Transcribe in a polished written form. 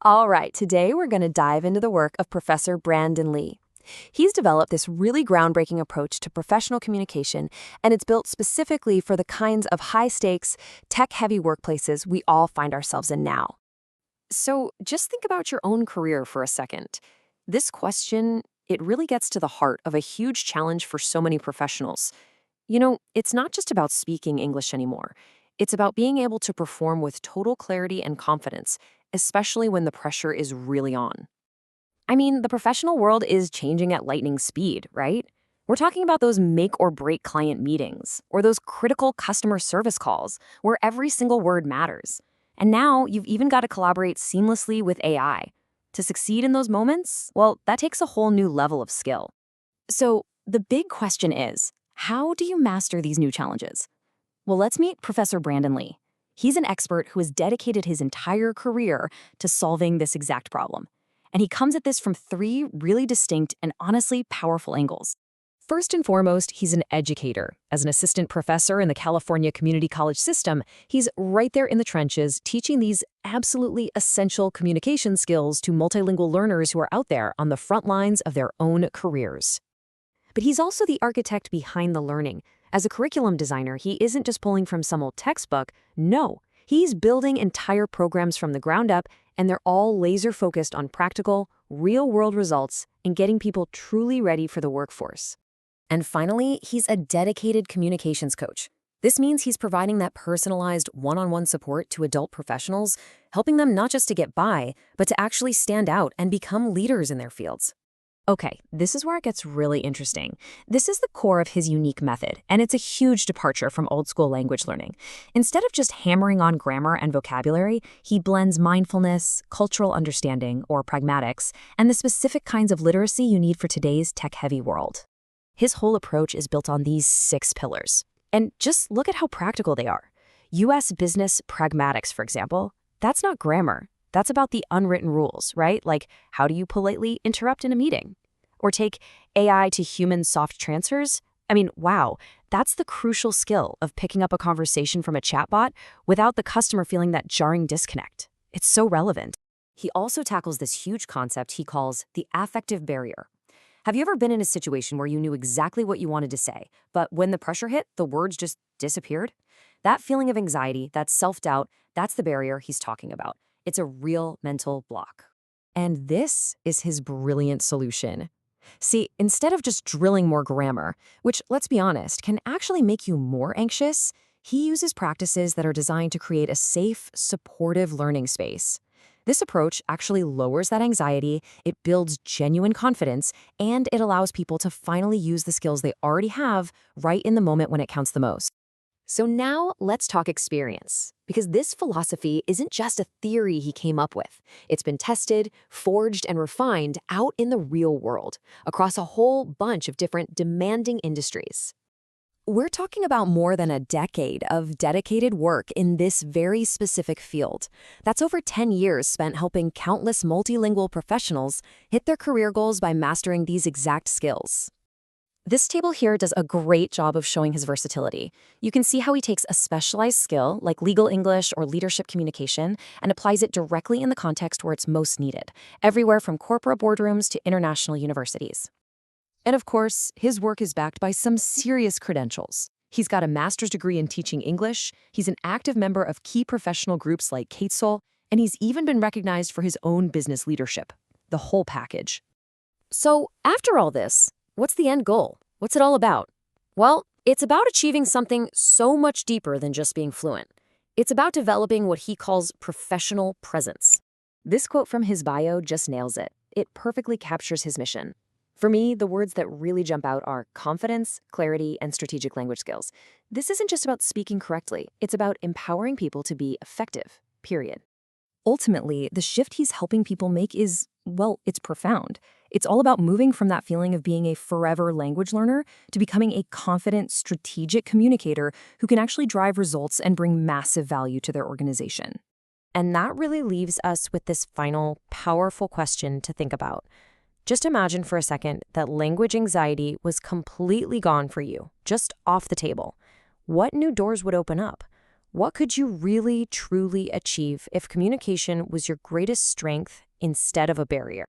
All right, today we're going to dive into the work of Professor Brandon Lee. He's developed this really groundbreaking approach to professional communication, and it's built specifically for the kinds of high-stakes, tech-heavy workplaces we all find ourselves in now. So just think about your own career for a second. This question, it really gets to the heart of a huge challenge for so many professionals. It's not just about speaking English anymore. It's about being able to perform with total clarity and confidence, especially when the pressure is really on. I mean, the professional world is changing at lightning speed, right? We're talking about those make or break client meetings, or those critical customer service calls where every single word matters. And now you've even got to collaborate seamlessly with AI. To succeed in those moments, well, that takes a whole new level of skill. So the big question is, how do you master these new challenges? Well, let's meet Professor Brandon Lee. He's an expert who has dedicated his entire career to solving this exact problem. And he comes at this from three really distinct and honestly powerful angles. First and foremost, he's an educator. As an assistant professor in the California Community College system, he's right there in the trenches teaching these absolutely essential communication skills to multilingual learners who are out there on the front lines of their own careers. But he's also the architect behind the learning. As a curriculum designer, he isn't just pulling from some old textbook. No, he's building entire programs from the ground up, and they're all laser-focused on practical, real-world results and getting people truly ready for the workforce. And finally, he's a dedicated communications coach. This means he's providing that personalized one-on-one support to adult professionals, helping them not just to get by, but to actually stand out and become leaders in their fields. Okay, this is where it gets really interesting. This is the core of his unique method, and it's a huge departure from old-school language learning. Instead of just hammering on grammar and vocabulary, he blends mindfulness, cultural understanding, or pragmatics, and the specific kinds of literacy you need for today's tech-heavy world. His whole approach is built on these 6 pillars. And just look at how practical they are. U.S. business pragmatics, for example, that's not grammar. That's about the unwritten rules, right? Like, how do you politely interrupt in a meeting? Or take AI to human soft transfers. I mean, wow, that's the crucial skill of picking up a conversation from a chatbot without the customer feeling that jarring disconnect. It's so relevant. He also tackles this huge concept he calls the affective barrier. Have you ever been in a situation where you knew exactly what you wanted to say, but when the pressure hit, the words just disappeared? That feeling of anxiety, that self-doubt, that's the barrier he's talking about. It's a real mental block. And this is his brilliant solution. See, instead of just drilling more grammar, which, let's be honest, can actually make you more anxious, he uses practices that are designed to create a safe, supportive learning space. This approach actually lowers that anxiety, it builds genuine confidence, and it allows people to finally use the skills they already have right in the moment when it counts the most. So now let's talk experience, because this philosophy isn't just a theory he came up with. It's been tested, forged, and refined out in the real world, across a whole bunch of different demanding industries. We're talking about more than a decade of dedicated work in this very specific field. That's over 10 years spent helping countless multilingual professionals hit their career goals by mastering these exact skills. This table here does a great job of showing his versatility. You can see how he takes a specialized skill, like legal English or leadership communication, and applies it directly in the context where it's most needed, everywhere from corporate boardrooms to international universities. And of course, his work is backed by some serious credentials. He's got a master's degree in teaching English, he's an active member of key professional groups like Catesol, and he's even been recognized for his own business leadership. The whole package. So, after all this, what's the end goal? What's it all about? Well, it's about achieving something so much deeper than just being fluent. It's about developing what he calls professional presence. This quote from his bio just nails it. It perfectly captures his mission. For me, the words that really jump out are confidence, clarity, and strategic language skills. This isn't just about speaking correctly. It's about empowering people to be effective, period. Ultimately, the shift he's helping people make is, well, it's profound. It's all about moving from that feeling of being a forever language learner to becoming a confident, strategic communicator who can actually drive results and bring massive value to their organization. And that really leaves us with this final, powerful question to think about. Just imagine for a second that language anxiety was completely gone for you, just off the table. What new doors would open up? What could you really, truly achieve if communication was your greatest strength instead of a barrier?